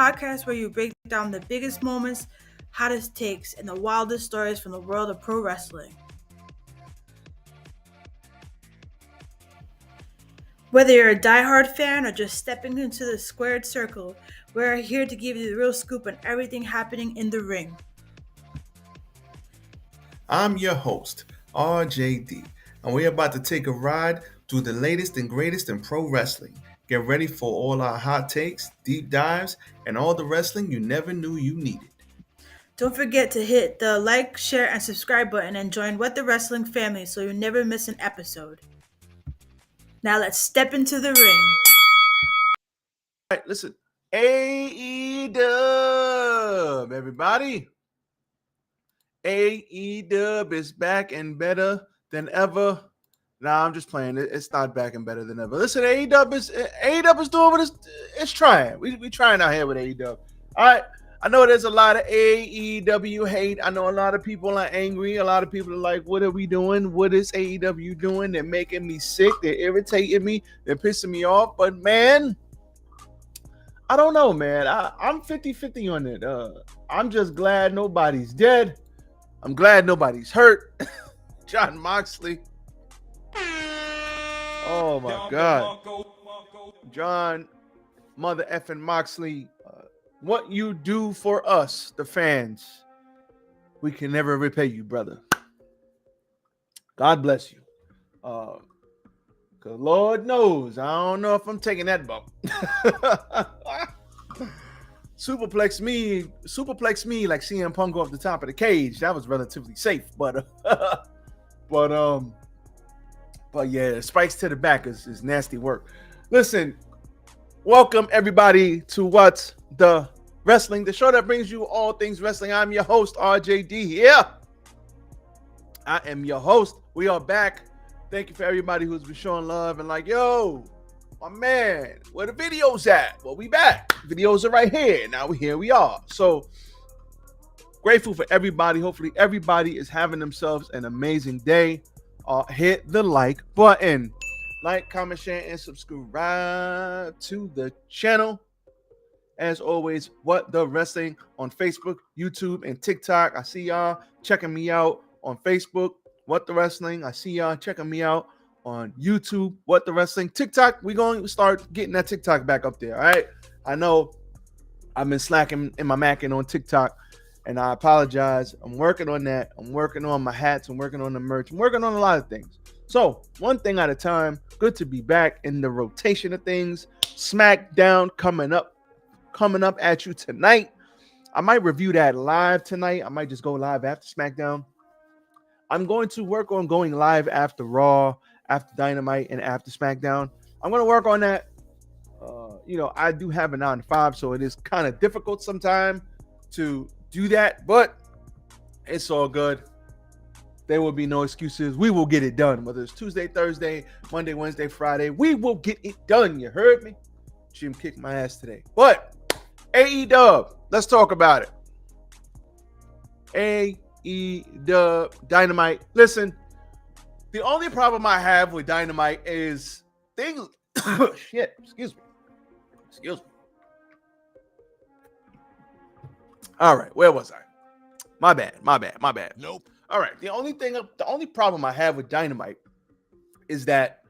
podcast where you break down the biggest moments, hottest takes, and the wildest stories from the world of pro wrestling. Whether you're a diehard fan or just stepping into the squared circle, we're here to give you the real scoop on everything happening in the ring. I'm your host, RJD, and we're about to take a ride through the latest and greatest in pro wrestling. Get ready for all our hot takes, deep dives, and all the wrestling you never knew you needed. Don't forget to hit the like, share, and subscribe button and join What the Wrestling family so you never miss an episode. Now let's step into the ring. All right, listen. AEW, everybody. AEW is back and better than ever. Nah, I'm just playing. It's not back and better than ever. Listen, AEW is doing what it's trying. We trying out here with AEW. All right. I know there's a lot of AEW hate. I know a lot of people are angry. A lot of people are like, what are we doing? What is AEW doing? They're making me sick. They're irritating me. They're pissing me off. But, man, I don't know, man. I'm 50-50 on it. I'm just glad nobody's dead. I'm glad nobody's hurt. Jon Moxley. Oh, my God. Jon mother effing Moxley. What you do for us, the fans, we can never repay you, brother. God bless you. Because Lord knows, I don't know if I'm taking that bump. Superplex me like CM Punk off the top of the cage. That was relatively safe, but yeah, spikes to the back is nasty work. Listen, welcome everybody to What's the Wrestling, the show that brings you all things wrestling. I'm your host, RJD. Yeah, I am your host. We are back. Thank you for everybody who's been showing love and like, yo, my man, where the videos at? Well, we back. Videos are right here. Now here we are. So grateful for everybody. Hopefully everybody is having themselves an amazing day. Hit the like button. Like, comment, share, and subscribe to the channel. As always, What the Wrestling on Facebook, YouTube, and TikTok. I see y'all checking me out on Facebook, What the Wrestling. I see y'all checking me out on YouTube, What the Wrestling. TikTok, we're going to start getting that TikTok back up there, all right? I know I've been slacking in my macking on TikTok, and I apologize. I'm working on that. I'm working on my hats. I'm working on the merch. I'm working on a lot of things. So, one thing at a time. Good to be back in the rotation of things. SmackDown coming up at you tonight. I might review that live tonight. I might just go live after SmackDown. I'm going to work on going live after Raw, after Dynamite, and after SmackDown. I'm going to work on that. I do have a 9-to-5, so it is kind of difficult sometimes to do that, but it's all good. There will be no excuses. We will get it done. Whether it's Tuesday, Thursday, Monday, Wednesday, Friday, we will get it done. You heard me? Jim kicked my ass today. But AEW, let's talk about it. AEW Dynamite. Listen, the only problem I have with Dynamite is things. Shit, excuse me. All right, where was I? My bad. Nope. All right, the only problem I have with Dynamite is that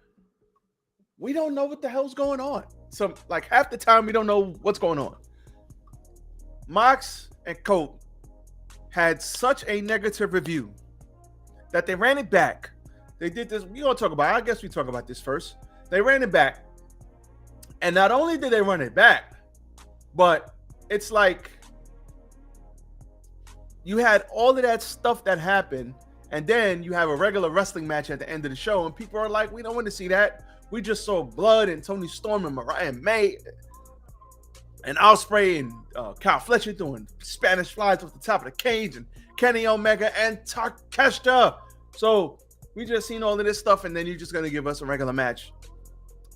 we don't know what the hell's going on. So, like, half the time we don't know what's going on. Mox and Colt had such a negative review that they ran it back. They did this. We're going to talk about it. I guess we talk about this first. They ran it back. And not only did they run it back, but it's like you had all of that stuff that happened, and then you have a regular wrestling match at the end of the show, and people are like, we don't want to see that. We just saw blood and Tony Storm and Mariah May and Ospreay and Kyle Fletcher doing Spanish flies off the top of the cage and Kenny Omega and Takeshita. So we just seen all of this stuff, and then you're just going to give us a regular match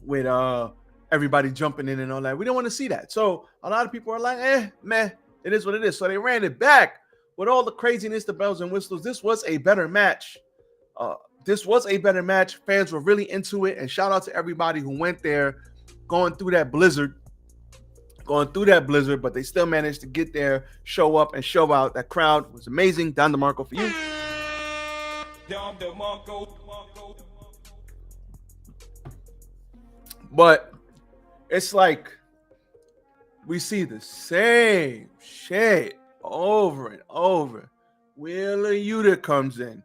with everybody jumping in and all that. We don't want to see that. So a lot of people are like, man, it is what it is. So they ran it back with all the craziness, the bells and whistles. This was a better match. Fans were really into it. And shout out to everybody who went there, going through that blizzard going through that blizzard, but they still managed to get there, show up, and show out. That crowd was amazing. Don DeMarco for you. But it's like we see the same shit over and over. Wheeler Yuta comes in.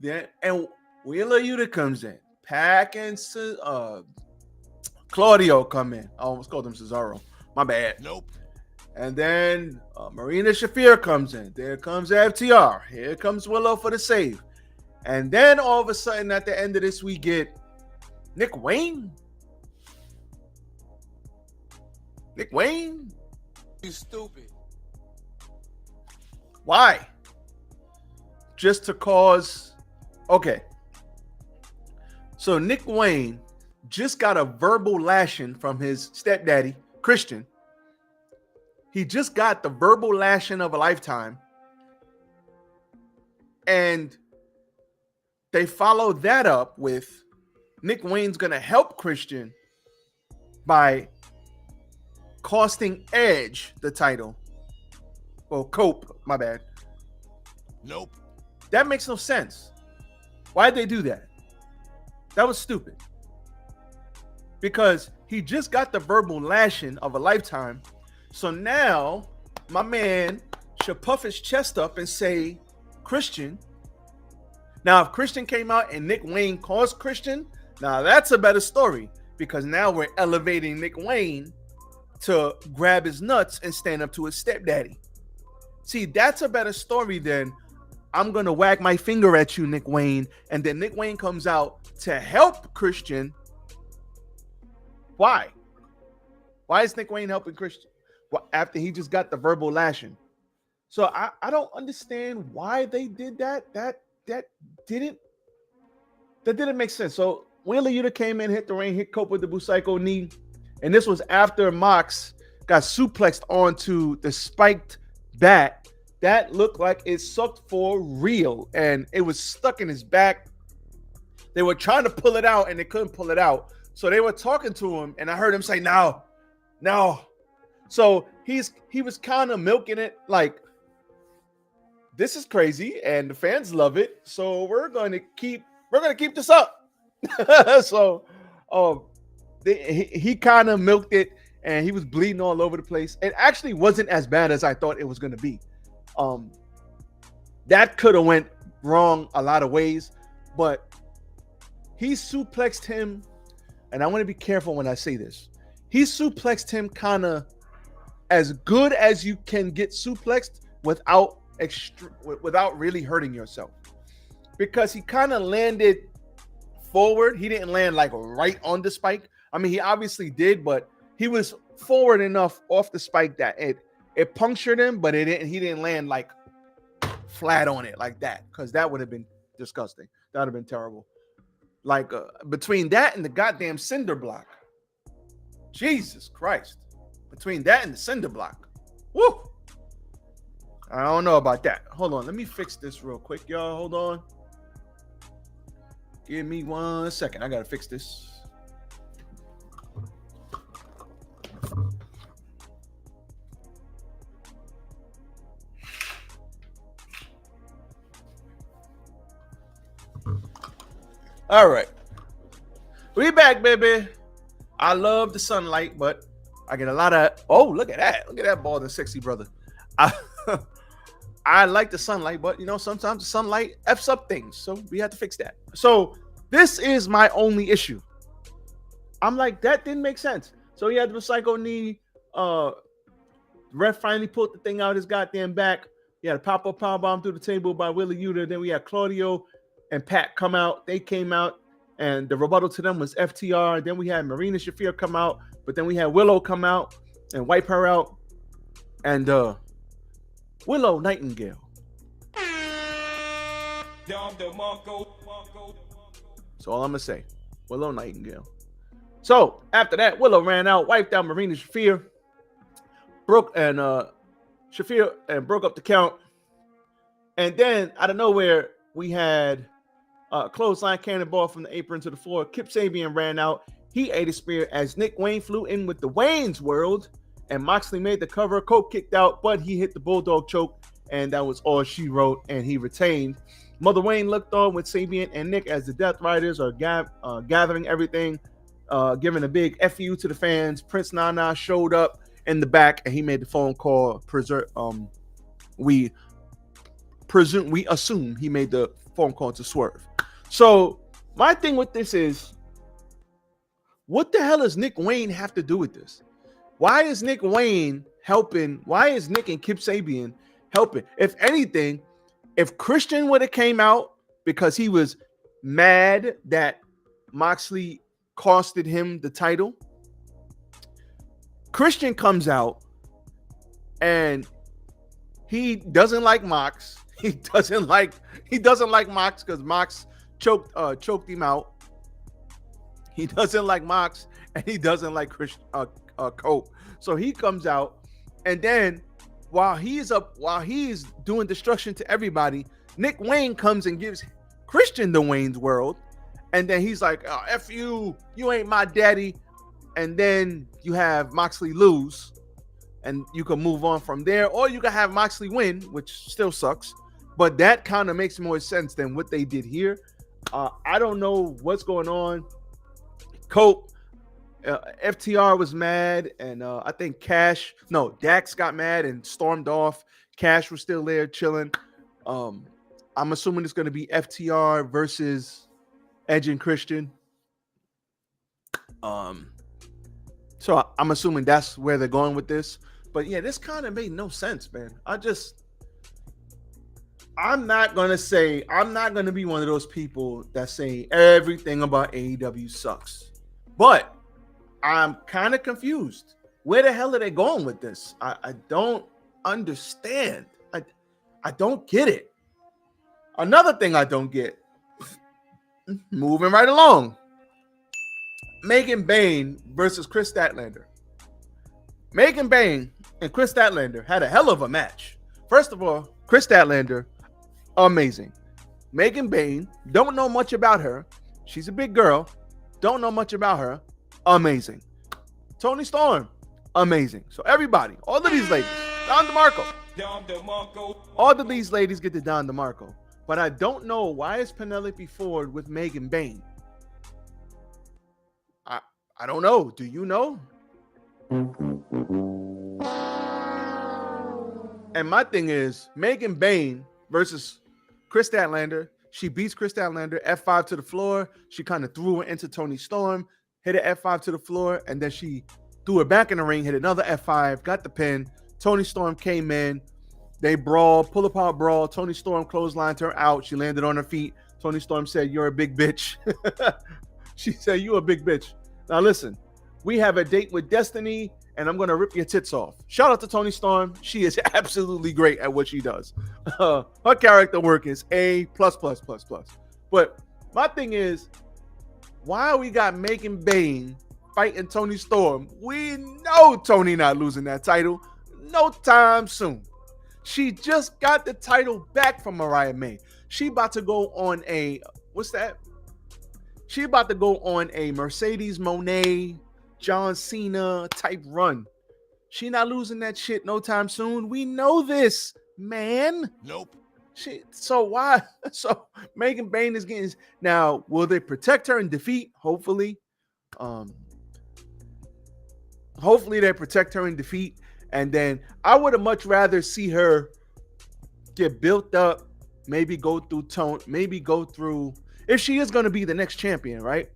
Wheeler Yuta comes in. Pac and Claudio come in. I almost called him Cesaro. My bad. Nope. And then Marina Shafir comes in. There comes FTR. Here comes Willow for the save. And then all of a sudden at the end of this, we get Nick Wayne. Nick Wayne? You stupid. Why? Just to cause... Okay. So Nick Wayne just got a verbal lashing from his stepdaddy, Christian. He just got the verbal lashing of a lifetime. And they followed that up with Nick Wayne's going to help Christian by costing Edge the title. Well, Cope, my bad. Nope. That makes no sense. Why'd they do that? That was stupid. Because he just got the verbal lashing of a lifetime. So now my man should puff his chest up and say, Christian. Now, if Christian came out and Nick Wayne caused Christian, now that's a better story. Because now we're elevating Nick Wayne to grab his nuts and stand up to his stepdaddy. See, that's a better story than I'm going to wag my finger at you, Nick Wayne. And then Nick Wayne comes out to help Christian. Why? Why is Nick Wayne helping Christian? Well, after he just got the verbal lashing. So I don't understand why they did that. That didn't make sense. So Wheeler Yuta came in, hit the ring, hit Cope with the Busaiku knee. And this was after Mox got suplexed onto the spiked bat. That looked like it sucked for real. And it was stuck in his back. They were trying to pull it out and they couldn't pull it out. So they were talking to him and I heard him say, no. So he was kind of milking it like, this is crazy and the fans love it. So we're going to keep this up. So he kind of milked it and he was bleeding all over the place. It actually wasn't as bad as I thought it was going to be. That could have went wrong a lot of ways, but he suplexed him, and I want to be careful when I say this. He suplexed him kind of as good as you can get suplexed without really hurting yourself, because he kind of landed forward. He didn't land like right on the spike. I mean, he obviously did, but he was forward enough off the spike that it punctured him, but he didn't land like flat on it like that, because that would have been disgusting. That would have been terrible. Like between that and the goddamn cinder block, Jesus Christ, between that and the cinder block, woo! I don't know about that. Hold on, let me fix this real quick, y'all. Hold on. Give me 1 second. I gotta fix this. All right, we back, baby. I love the sunlight, but I get a lot of, oh, look at that bald and sexy brother. I like the sunlight, but sometimes the sunlight f's up things, so we have to fix that. So this is my only issue. I'm like, that didn't make sense. So he had the psycho knee. The ref finally pulled the thing out his goddamn back. He had a pop-up powerbomb through the table by Wheeler Yuta. Then we had Claudio and Pat come out. They came out, and the rebuttal to them was FTR. Then we had Marina Shafir come out, but then we had Willow come out and wipe her out. And Willow Nightingale. So all I'm gonna say, Willow Nightingale. So after that, Willow ran out, wiped out Marina Shafir, broke up the count. And then out of nowhere, we had clothesline cannonball from the apron to the floor. Kip Sabian ran out. He ate a spear as Nick Wayne flew in with the Wayne's World. and Moxley made the cover. Coke kicked out, but he hit the Bulldog choke, and that was all she wrote, and he retained. Mother Wayne looked on with Sabian and Nick as the Death Riders are gathering everything, giving a big FU to the fans. Prince Nana showed up in the back, and he made the phone call. We assume he made the phone call to Swerve. So my thing with this is, what the hell does Nick Wayne have to do with this? Why is Nick Wayne helping? Why is Nick and Kip Sabian helping? If anything, if Christian would have came out because he was mad that Moxley costed him the title, Christian comes out and he doesn't like Mox. He doesn't like Mox because Mox choked him out. He doesn't like Mox, and he doesn't like Cope. So he comes out, and then while he's doing destruction to everybody, Nick Wayne comes and gives Christian the Wayne's World, and then he's like, oh, F you ain't my daddy. And then you have Moxley lose, and you can move on from there, or you can have Moxley win, which still sucks. But that kind of makes more sense than what they did here. I don't know what's going on. Cope, FTR was mad, and I think Dax got mad and stormed off. Cash was still there chilling. I'm assuming it's going to be FTR versus Edge and Christian. So I'm assuming that's where they're going with this. But yeah, this kind of made no sense, man. I'm not going to be one of those people that say everything about AEW sucks. But I'm kind of confused. Where the hell are they going with this? I don't understand. I don't get it. Another thing I don't get, moving right along, Megan Bayne versus Chris Statlander. Megan Bayne and Chris Statlander had a hell of a match. First of all, Chris Statlander, amazing. Megan Bayne, don't know much about her. She's a big girl. Don't know much about her. Amazing. Tony Storm, amazing. So everybody, all of these ladies, Don DeMarco. All of these ladies get to Don DeMarco. But I don't know, why is Penelope Ford with Megan Bayne? I don't know. Do you know? And my thing is, Megan Bayne versus Chris Statlander. She beats Chris Statlander, F5 to the floor. She kind of threw her into Tony Storm, hit an F5 to the floor, and then she threw her back in the ring, hit another F5, got the pin. Tony Storm came in. They brawled, pull apart brawl. Tony Storm clotheslined her out. She landed on her feet. Tony Storm said, "You're a big bitch." She said, "You a big bitch." Now listen, we have a date with Destiny, and I'm going to rip your tits off. Shout out to Tony Storm. She is absolutely great at what she does. Her character work is A++++. But my thing is, why we got Megan Bayne fighting Tony Storm? We know Tony not losing that title no time soon. She just got the title back from Mariah May. She about to go on a, what's that? She about to go on a Mercedes Moné, John Cena type run. She not losing that shit no time soon. We know this, man. Nope. So why? So Megan Bayne is getting, now, will they protect her in defeat? Hopefully. Hopefully they protect her in defeat. And then I would have much rather see her get built up, maybe go through, if she is going to be the next champion, right?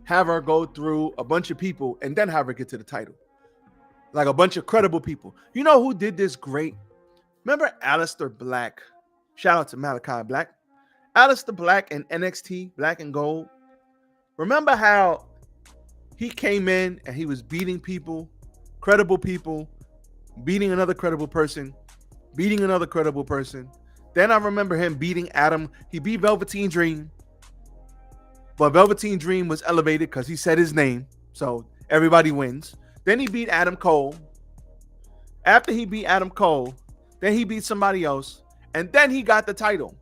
Have her go through a bunch of people and then have her get to the title. Like a bunch of credible people. You know who did this great? Remember Aleister Black? Shout out to Malachi Black. Aleister Black and NXT, Black and Gold. Remember how he came in and he was beating people, credible people, beating another credible person, beating another credible person. Then I remember him beating Adam. He beat Velveteen Dream. But Velveteen Dream was elevated because he said his name. So everybody wins. Then he beat Adam Cole. After he beat Adam Cole, then he beat somebody else. And then he got the title.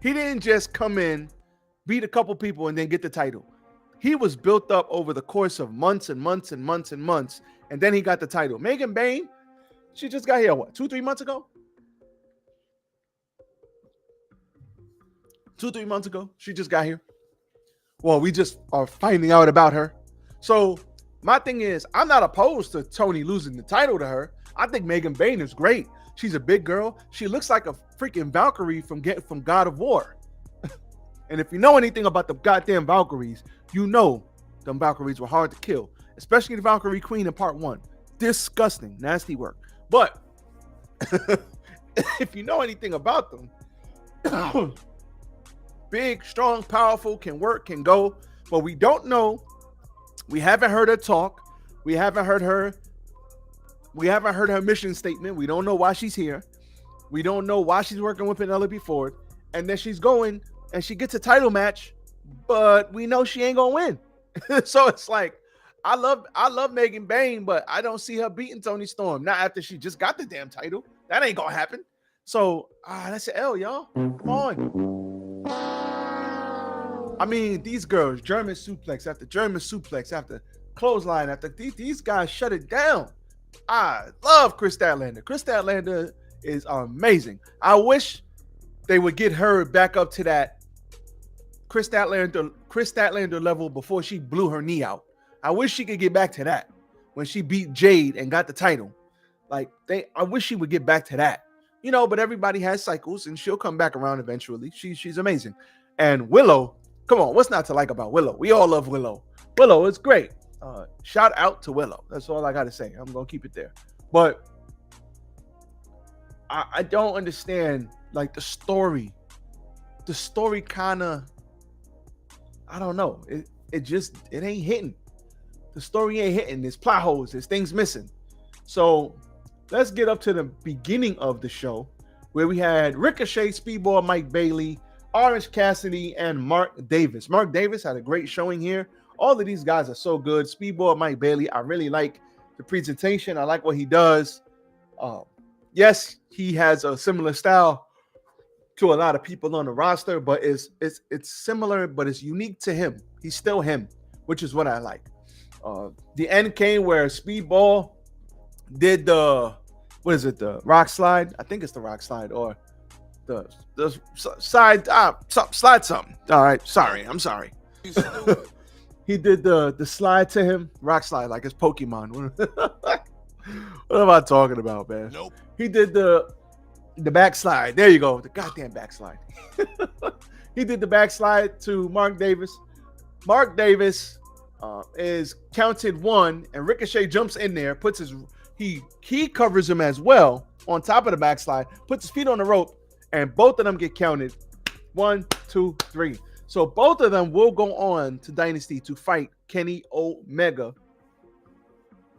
He didn't just come in, beat a couple people, and then get the title. he was built up over the course of months and months and months and months, and then he got the title. Megan Bayne, she just got here, what, 2-3 months ago? 2-3 months ago, she just got here. Well, we just are finding out about her. So my thing is, I'm not opposed to Tony losing the title to her. I think Megan Bayne is great. She's a big girl. She looks like a freaking Valkyrie from God of War. And if you know anything about the goddamn Valkyries, you know them Valkyries were hard to kill, especially the Valkyrie Queen in part 1. Disgusting, nasty work. But if you know anything about them, big, strong, powerful, can work, can go, but we don't know. We haven't heard her talk. We haven't heard her mission statement. We don't know why she's here. We don't know why she's working with Penelope Ford. And then she's going and she gets a title match, but we know she ain't gonna win. So it's like, I love Megan Bayne, but I don't see her beating Toni Storm. Not after she just got the damn title. That ain't gonna happen. So that's an L, y'all. Come on. I mean, these girls, German suplex after clothesline after these guys shut it down. I love Chris Statlander. Chris Statlander is amazing. I wish they would get her back up to that Chris Statlander level before she blew her knee out. I wish she could get back to that when she beat Jade and got the title. I wish she would get back to that. You know, but everybody has cycles and she'll come back around eventually. She's amazing. And Willow, come on, what's not to like about Willow? We all love Willow. Willow is great. Shout out to Willow. That's all I got to say. I'm going to keep it there. But I don't understand, like, the story. The story kind of, I don't know. It ain't hitting. The story ain't hitting. There's plot holes. There's things missing. So let's get up to the beginning of the show where we had Ricochet, Speedball, Mike Bailey, Orange Cassidy, and Mark Davis. Mark Davis had a great showing here. All of these guys are so good. Speedball, Mike Bailey, I really like the presentation. I like what he does. Yes, he has a similar style to a lot of people on the roster, but it's similar, but it's unique to him. He's still him, which is what I like. The end came where Speedball did the rock slide? I think it's the rock slide or the side slide something. All right, I'm sorry. He did the slide to him, rock slide, like it's Pokemon. What am I talking about, man? Nope. He did the backslide. There you go, the goddamn backslide. He did the backslide to Mark Davis. Mark Davis is counted 1, and Ricochet jumps in there, puts his he covers him as well on top of the backslide, puts his feet on the rope, and both of them get counted 1, 2, 3. So both of them will go on to Dynasty to fight Kenny Omega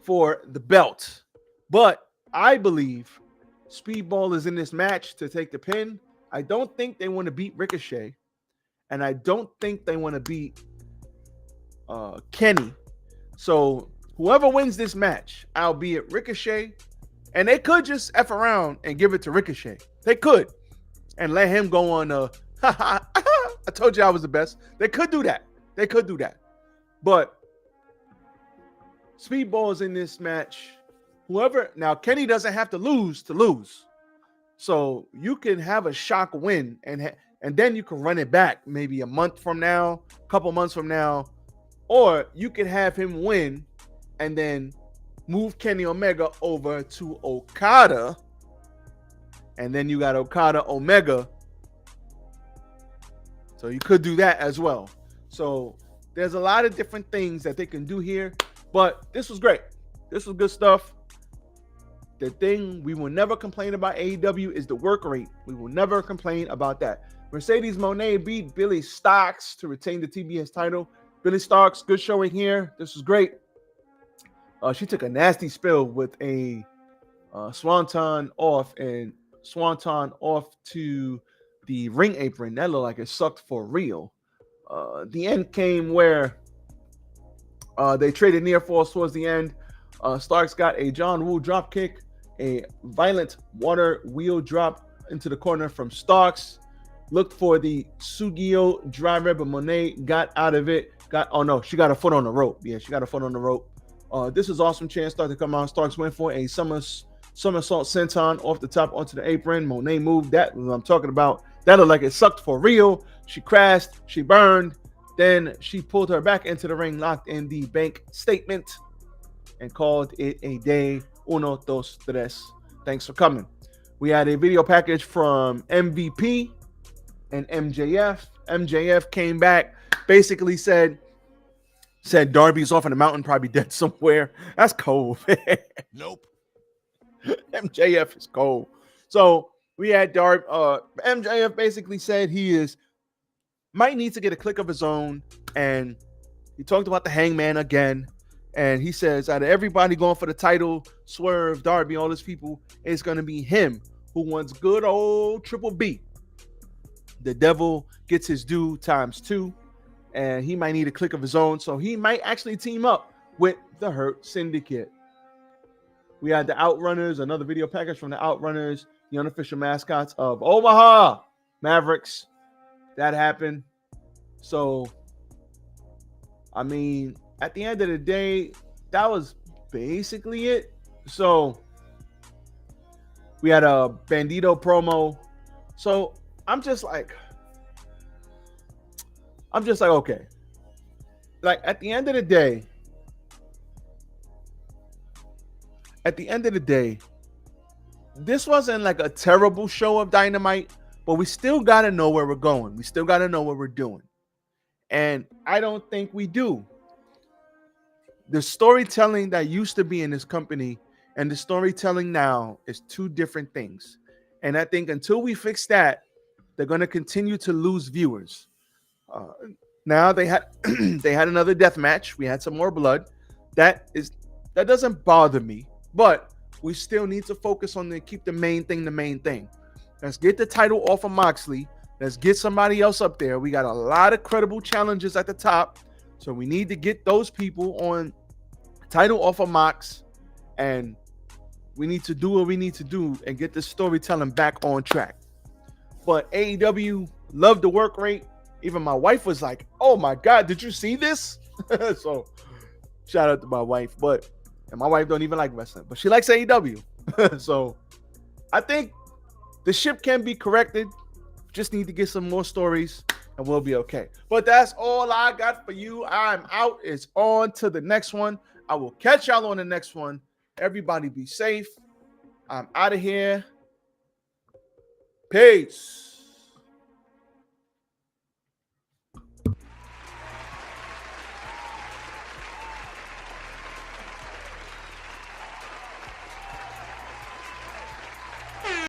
for the belt. But I believe Speedball is in this match to take the pin. I don't think they want to beat Ricochet, and I don't think they want to beat Kenny. So whoever wins this match, albeit Ricochet, and they could just F around and give it to Ricochet. They could. And let him go on I told you I was the best. They could do that. But Speedball is in this match. Now Kenny doesn't have to lose. So you can have a shock win and then you can run it back maybe a month from now, a couple months from now, or you can have him win and then move Kenny Omega over to Okada, and then you got Okada Omega. So you could do that as well. So there's a lot of different things that they can do here, but this was great. This was good stuff. The thing we will never complain about AEW is the work rate. We will never complain about that. Mercedes Moné beat Billy Starks to retain the TBS title. Billy Starks, good showing here. This was great. She took a nasty spill with a swanton off to the ring apron. That looked like it sucked for real. The end came where they traded near falls towards the end. Starks got a John Woo drop kick, a violent water wheel drop into the corner from Starks. Looked for the Sugio driver, but Monet got out of it. She got a foot on the rope. Yeah, she got a foot on the rope. This is awesome. Chance started to come out. Starks went for a somersault senton off the top onto the apron. Monet moved. That was what I'm talking about. That looked like it sucked for real. She crashed. She burned. Then she pulled her back into the ring, locked in the bank statement, and called it a day. Uno, dos, tres. Thanks for coming. We had a video package from MVP and MJF. MJF came back, basically said Darby's off in the mountain, probably dead somewhere. That's cold. Nope. MJF is cold. So we had MJF basically said he might need to get a click of his own, and he talked about the Hangman again. And he says, out of everybody going for the title, Swerve, Darby, all these people, it's going to be him who wants good old Triple B. The devil gets his due ×2, and he might need a click of his own. So he might actually team up with the Hurt Syndicate. We had the Outrunners, another video package from the Outrunners, the unofficial mascots of Omaha Mavericks. That happened. So, I mean, at the end of the day, that was basically it. So, we had a Bandito promo. So, I'm just like, okay. Like, at the end of the day, this wasn't like a terrible show of Dynamite, but we still got to know where we're going. We still got to know what we're doing. And I don't think we do. The storytelling that used to be in this company and the storytelling now is two different things. And I think until we fix that, they're going to continue to lose viewers. Now they had another death match. We had some more blood. That doesn't bother me, but we still need to focus on keep the main thing the main thing. Let's get the title off of Moxley. Let's get somebody else up there. We got a lot of credible challenges at the top, so we need to get those people on title off of Mox, and we need to do what we need to do and get the storytelling back on track. But AEW loved the work rate. Even my wife was like, "Oh my God, did you see this?" So shout out to my wife. And my wife don't even like wrestling, but she likes AEW. So I think the ship can be corrected. Just need to get some more stories and we'll be okay. But that's all I got for you. I'm out. It's on to the next one. I will catch y'all on the next one. Everybody be safe. I'm out of here. Peace.